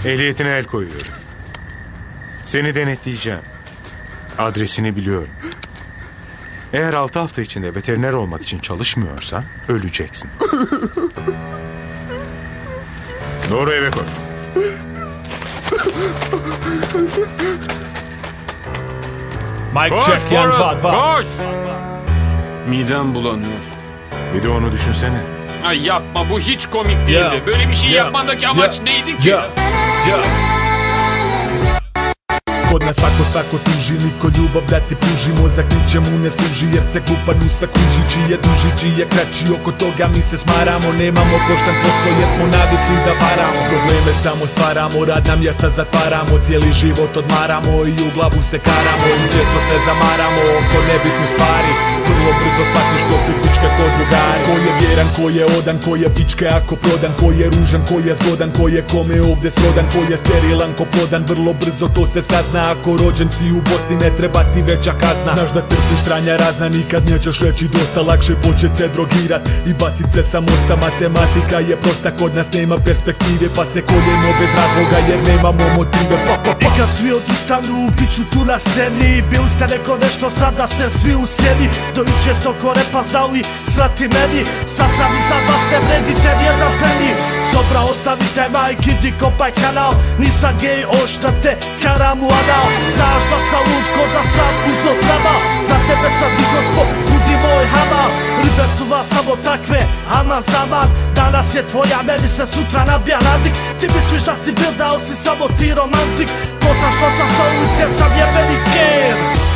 Ehliyetine el koyuyorum. Seni denetleyeceğim. Adresini biliyorum. Eğer 6 hafta içinde veteriner olmak için çalışmıyorsan öleceksin. Doğru eve koy. Mike Koş check yan Forrest, koş! Midem bulanıyor. Bir de onu düşünsene. Ay yapma, bu hiç komik değildi. Ya. Böyle bir şey Ya. yapmandaki amaç neydi ki? Ja. Kod nas svako tuži, niko ljubav da ti pruži. Mozak ničemu ne služi jer se glupan u sve kuži. Čiji je duži, čiji je kraći, oko toga mi se smaramo. Nemamo pošten posao jer smo navikli da varamo. Probleme samo stvaramo, radna mjesta zatvaramo. Cijeli život odmaramo i u glavu se karamo. I često se zamaramo oko nebitnih stvari. Vrlo brzo shvatiš ko su pičke ko drugari. Ko je vjeran, ko je odan, ko je pičke ako prodan. Ko je ružan, ko je zgodan, ko je kome ovdje srodan. Ko je sterilan, ko plodan, vrlo brzo to se sazna. Ako rođen si u Bosni ne treba ti veća kazna. Znaš da trpiš stranja razna, nikad nećeš reći dosta. Lakše počet se drogirat i bacit se sa mosta. Matematika je prosta, kod nas nema perspektive. Pa se koljemo bez razloga jer nemamo motive. I kad svi odustanu, bit ću tu na sceni. Bili ste neko nešto, sada ste svi u sjeni. Do juče sto ko repa znao i srati meni. Sad sam iznad vas, ne vredite nijedan peni. Sobra ostavite majki, di kopaj kanal. Nisam gej, ošta te karam u anal. Zašto sam lud ko da sam uzo trama. Za tebe sad i gospod, budi moj hamal. Ribe su vas samo takve, ama zaman. Danas je tvoja, meni se sutra nabija nadik. Ti misliš da si bil, dao si samo ti romantik. To sam što sam sa ulice, sam jebeni ker.